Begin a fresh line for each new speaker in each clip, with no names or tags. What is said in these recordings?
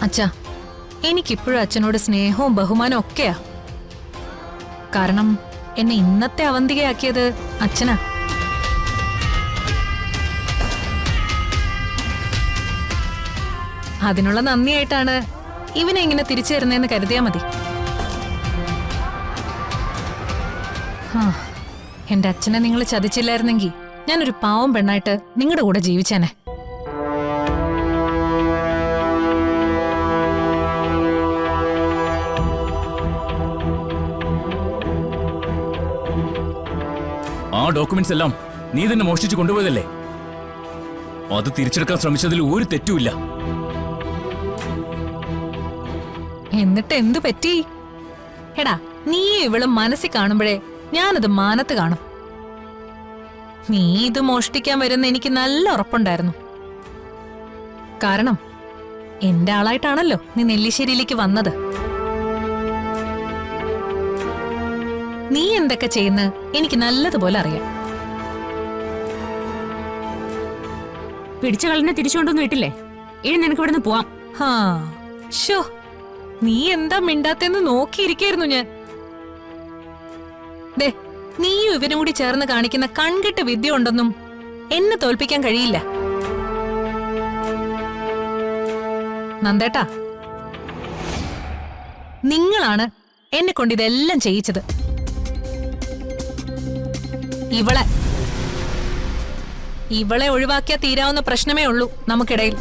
അച്ഛാ, എനിക്കിപ്പോഴും അച്ഛനോട് സ്നേഹവും ബഹുമാനവും ഒക്കെയാ. കാരണം എന്നെ ഇന്നത്തെ അവന്തികയാക്കിയത് അച്ഛനാ. അതിനുള്ള നന്ദിയായിട്ടാണ് ഇവനെ ഇങ്ങനെ തിരിച്ചു തരുന്നതെന്ന് കരുതിയാ മതി. എന്റെ അച്ഛനെ നിങ്ങൾ ചതിച്ചില്ലായിരുന്നെങ്കിൽ ഞാനൊരു പാവം പെണ്ണായിട്ട് നിങ്ങളുടെ കൂടെ ജീവിച്ചേനെ.
ആ ഡോക്യുമെന്റ്സ് എല്ലാം നീ തന്നെ മോഷ്ടിച്ചു കൊണ്ടുപോയതല്ലേ? അത് തിരിച്ചെടുക്കാൻ ശ്രമിച്ചതിൽ ഒരു തെറ്റുമില്ല.
എന്നിട്ട് എന്തു പറ്റി? എടാ, നീ ഇവളും മനസ്സിൽ കാണുമ്പോഴേ ഞാനത് മാനത്ത് കാണും. നീ ഇത് മോഷ്ടിക്കാൻ വരുന്ന എനിക്ക് നല്ല ഉറപ്പുണ്ടായിരുന്നു. കാരണം എന്റെ ആളായിട്ടാണല്ലോ നീ നെല്ലിശ്ശേരിയിലേക്ക് വന്നത്. നീ എന്തൊക്കെ ചെയ്യുന്ന എനിക്ക് നല്ലതുപോലെ അറിയാം.
പിടിച്ച കളനെ തിരിച്ചുകൊണ്ടൊന്നും ഇട്ടില്ലേ? ഇനി നിനക്ക് ഇവിടുന്ന് പോവാം.
ഹാ, ഷോ, നീ എന്താ മിണ്ടാത്തെന്ന് നോക്കിയിരിക്കായിരുന്നു ഞാൻ. ദേ, നീയും ഇവനും കൂടി ചേർന്ന് കാണിക്കുന്ന കൺകെട്ട് വിദ്യ ഉണ്ടെന്നും എന്നെ തോൽപ്പിക്കാൻ കഴിയില്ല. നന്ദേട്ടാ, നിങ്ങളാണ് എന്നെ കൊണ്ട് ഇതെല്ലാം ചെയ്യിച്ചത്. ഇവളെ ഒഴിവാക്കിയാൽ തീരാവുന്ന പ്രശ്നമേ ഉള്ളൂ നമുക്കിടയിൽ.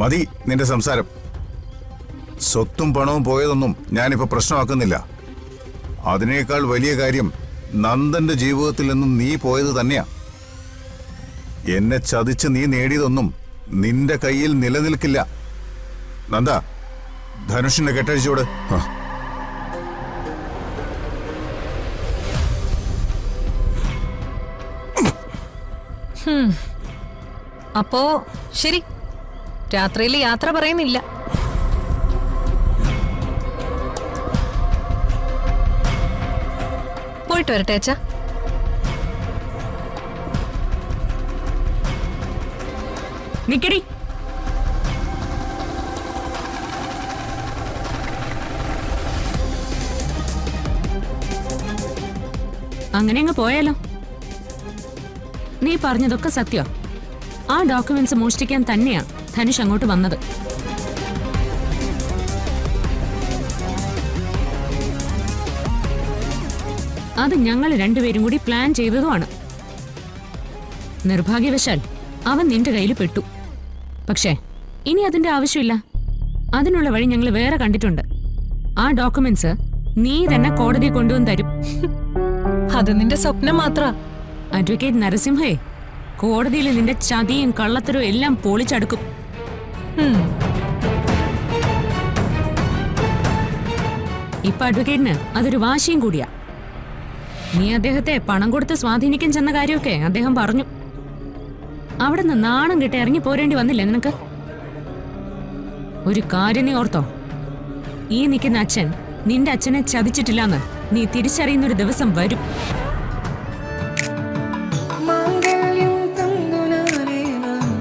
മതി നിന്റെ സംസാരം. സ്വത്തും പണവും പോയതൊന്നും ഞാനിപ്പോ പ്രശ്നമാക്കുന്നില്ല. അതിനേക്കാൾ വലിയ കാര്യം നന്ദന്റെ ജീവിതത്തിൽ നിന്നും നീ പോയത് തന്നെയാ. എന്നെ ചതിച്ച് നീ നേടിയതൊന്നും നിന്റെ കയ്യിൽ നിലനിൽക്കില്ല. നന്ദ, ധനുഷിന്റെ കെട്ടഴിച്ചോട്.
അപ്പോ ശരി, രാത്രിയിൽ യാത്ര പറയുന്നില്ല. പോയിട്ട് വരട്ടെ അച്ഛാ.
നിക്കടി. അങ്ങനെ അങ്ങ് പോയാലോ? നീ പറഞ്ഞതൊക്കെ സത്യം. ആ ഡോക്യുമെന്റ്സ് മോഷ്ടിക്കാൻ തന്നെയാ ധനുഷ് അങ്ങോട്ട് വന്നത്. അത് ഞങ്ങൾ രണ്ടുപേരും കൂടി പ്ലാൻ ചെയ്തതുമാണ്. നിർഭാഗ്യവശാൽ അവൻ നിന്റെ കയ്യിൽ പെട്ടു. പക്ഷേ ഇനി അതിന്റെ ആവശ്യമില്ല. അതിനുള്ള വഴി ഞങ്ങൾ വേറെ കണ്ടിട്ടുണ്ട്. ആ ഡോക്യുമെന്റ്സ് നീ തന്നെ കോടതിയെ കൊണ്ടുവന്ന് തരും.
അത് നിന്റെ സ്വപ്നം മാത്ര.
അഡ്വക്കേറ്റ് നരസിംഹയെ കോടതിയിൽ നിന്റെ ചതിയും കള്ളത്തരവും എല്ലാം പൊളിച്ചടുക്കും. ഇപ്പൊ അഡ്വക്കേറ്റിന് അതൊരു വാശിയും കൂടിയാ. നീ അദ്ദേഹത്തെ പണം കൊടുത്ത് സ്വാധീനിക്കാൻ ചെന്ന കാര്യമൊക്കെ അദ്ദേഹം പറഞ്ഞു. അവിടെ നിന്ന് നാണം കിട്ടി ഇറങ്ങി പോരേണ്ടി വന്നില്ലേ നിനക്ക്? ഒരു കാര്യം നീ ഓർത്തോ, ഈ നിൽക്കുന്ന അച്ഛൻ നിന്റെ അച്ഛനെ ചതിച്ചിട്ടില്ലാന്ന് നീ തിരിച്ചറിയുന്നൊരു ദിവസം വരും.